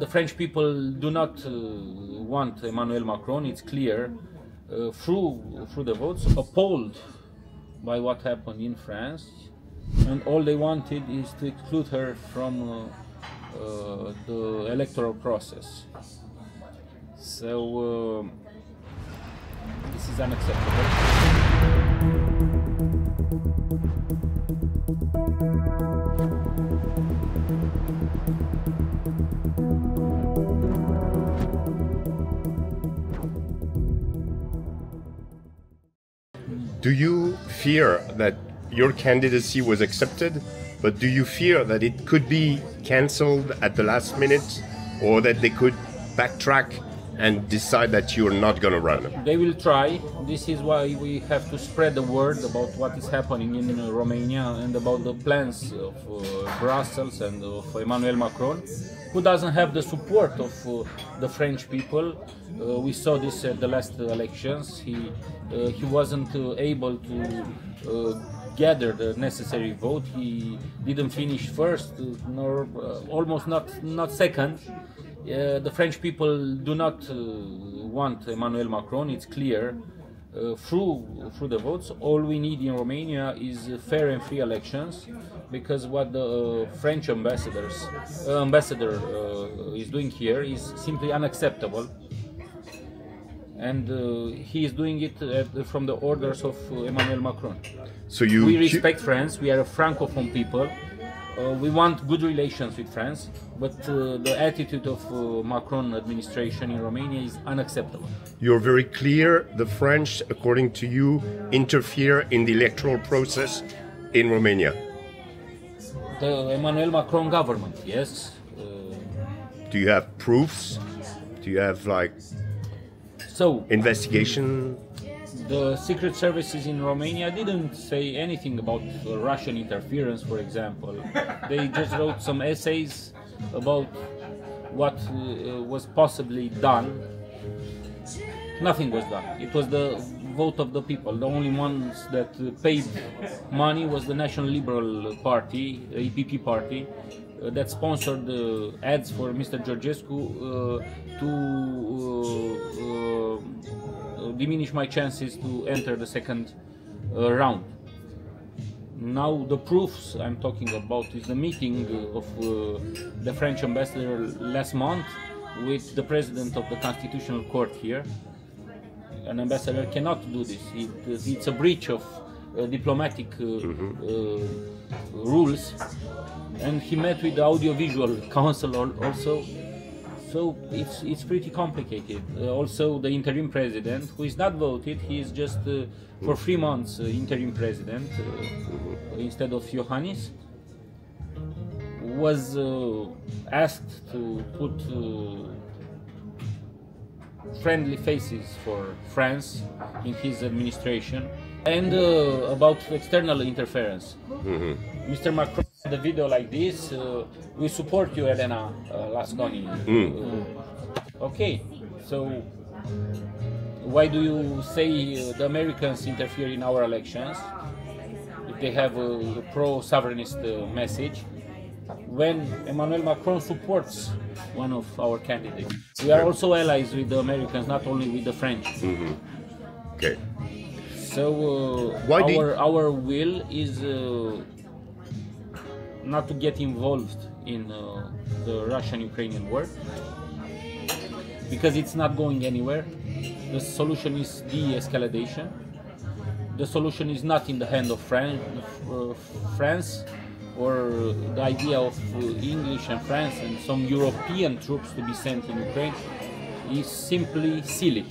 The French people do not want Emmanuel Macron, it's clear, through the votes, appalled by what happened in France, and all they wanted is to exclude her from the electoral process. So this is unacceptable. Do you fear that your candidacy was accepted, but do you fear that it could be cancelled at the last minute, or that they could backtrack and decide that you're not going to run? They will try. This is why we have to spread the word about what is happening in Romania and about the plans of Brussels and of Emmanuel Macron, who doesn't have the support of the French people. We saw this at the last elections. He wasn't able to gather the necessary vote. He didn't finish first, nor almost not second. The French people do not want Emmanuel Macron, it's clear. Through the votes, all we need in Romania is fair and free elections, because what the French ambassador is doing here is simply unacceptable, and he is doing it from the orders of Emmanuel Macron. So we respect France, we are a Francophone people. We want good relations with France, but the attitude of Macron administration in Romania is unacceptable. You're very clear. The French, according to you, interfere in the electoral process in Romania. The Emmanuel Macron government, yes. Do you have proofs? Do you have investigation? The secret services in Romania didn't say anything about Russian interference, for example. They just wrote some essays about what was possibly done. Nothing was done. It was the vote of the people. The only ones that paid money was the National Liberal Party, EPP party, that sponsored ads for Mr. Georgescu to diminish my chances to enter the second round. Now the proofs I'm talking about is the meeting of the French ambassador last month with the president of the Constitutional Court here. An ambassador cannot do this. It's a breach of diplomatic rules, and he met with the Audiovisual Council also. So it's pretty complicated. Also, the interim president, who is not voted, he is just for 3 months interim president instead of Iohannis, was asked to put friendly faces for France in his administration. And about external interference. Mr. Macron had a video like this. We support you, Elena Lasconi. Okay, so why do you say the Americans interfere in our elections if they have a pro-sovereignist message, when Emmanuel Macron supports one of our candidates? We are also allies with the Americans, not only with the French. Okay. So our will is not to get involved in the Russian-Ukrainian war, because it's not going anywhere. The solution is de-escalation. The solution is not in the hand of France, or the idea of English and France and some European troops to be sent in Ukraine is simply silly.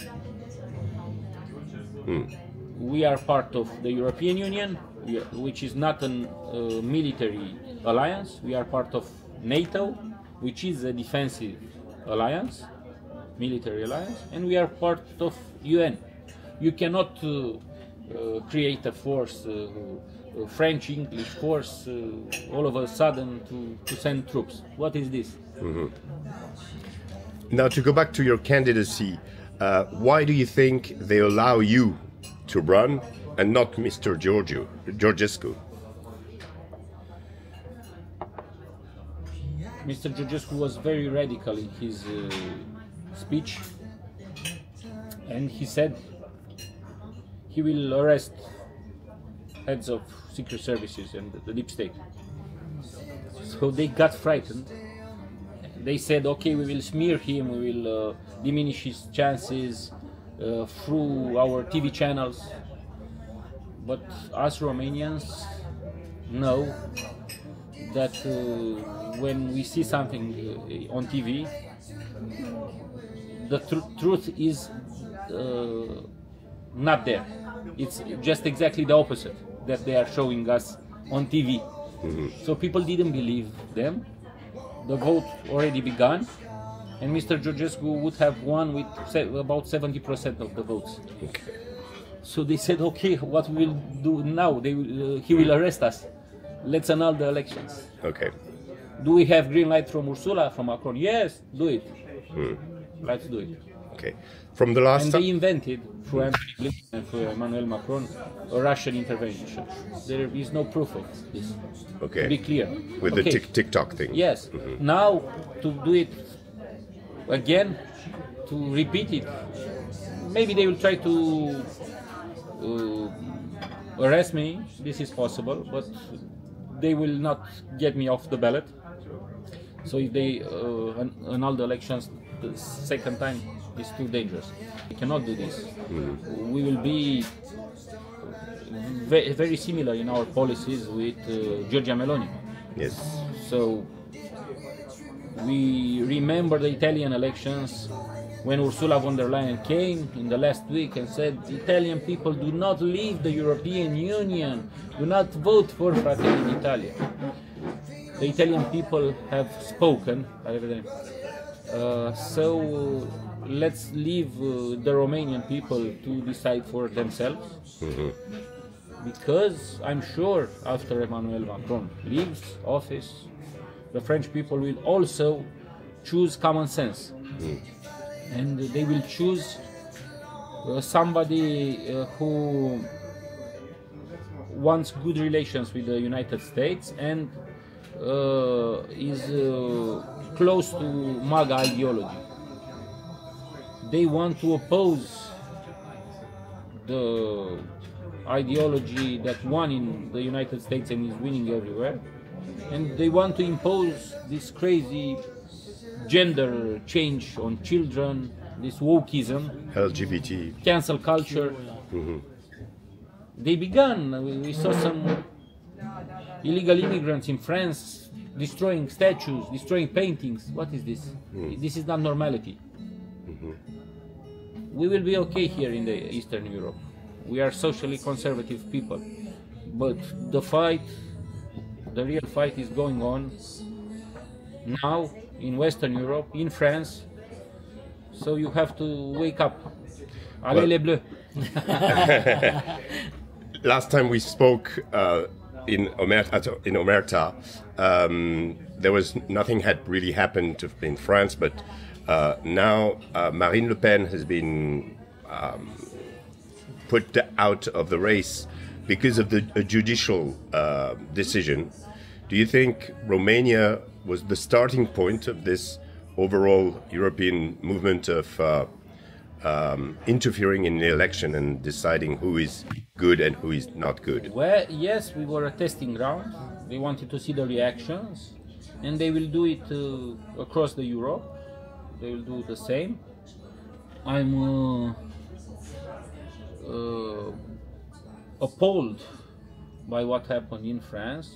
We are part of the European Union, which is not a military alliance. We are part of NATO, which is a defensive alliance, military alliance, and we are part of UN. You cannot create a force, French-English force, all of a sudden to send troops. What is this? Now, to go back to your candidacy, why do you think they allow you to run and not Mr. Georgescu? Mr. Georgescu was very radical in his speech, and he said he will arrest heads of secret services and the deep state. So they got frightened. They said, okay, we will smear him, we will diminish his chances through our TV channels. But us Romanians know that when we see something on TV, the truth is not there. It's just exactly the opposite that they are showing us on TV. So people didn't believe them. The vote already begun, and Mr. Georgescu would have won with about 70% of the votes. Okay. So they said, okay, what we will do now? He will arrest us. Let's annul the elections. Okay. Do we have green light from Ursula, from Macron? Yes, do it. Let's do it. Okay. From the last And time. they invented, through Anthony Blinken and through Emmanuel Macron, a Russian intervention. There is no proof of this. Okay. To be clear. With Okay. the TikTok thing. Yes. Now to do it again, to repeat it, maybe they will try to arrest me. This is possible, but they will not get me off the ballot. So if they annul the elections the second time, it's too dangerous. We cannot do this. We will be very similar in our policies with Giorgia Meloni. Yes. So we remember the Italian elections when Ursula von der Leyen came in the last week and said, Italian people, do not leave the European Union, do not vote for Fratelli d'Italia. The Italian people have spoken, so let's leave the Romanian people to decide for themselves. Because I'm sure after Emmanuel Macron leaves office, the French people will also choose common sense. And they will choose somebody who wants good relations with the United States and is close to MAGA ideology. They want to oppose the ideology that won in the United States and is winning everywhere, and they want to impose this crazy gender change on children, this wokeism, LGBT, cancel culture. They began. We saw some illegal immigrants in France destroying statues, destroying paintings. What is this? This is not normality. We will be okay here in the Eastern Europe. We are socially conservative people, but the fight, the real fight, is going on now in Western Europe, in France. So you have to wake up. Allez les Bleus! Last time we spoke in Omerta, there was nothing had really happened in France, but now Marine Le Pen has been put out of the race because of a judicial decision. Do you think Romania was the starting point of this overall European movement of interfering in the election and deciding who is good and who is not good? Well, yes, we were a testing ground. They wanted to see the reactions, and they will do it across the Europe. They will do the same. I'm appalled by what happened in France.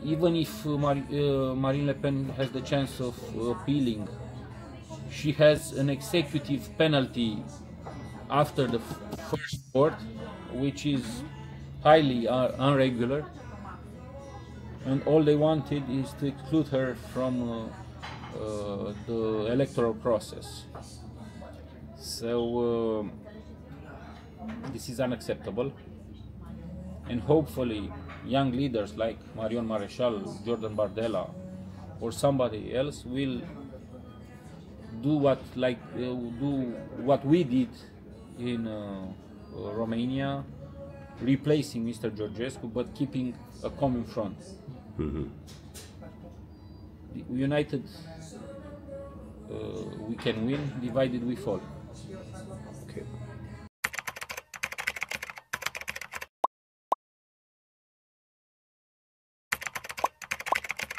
Even if Marine Le Pen has the chance of appealing, she has an executive penalty after the first court, which is highly irregular, and all they wanted is to exclude her from the electoral process. So this is unacceptable, and hopefully young leaders like Marion Maréchal, Jordan Bardella, or somebody else will do what we did in Romania, replacing Mr. Georgescu, but keeping a common front. United we can win, divided we fall.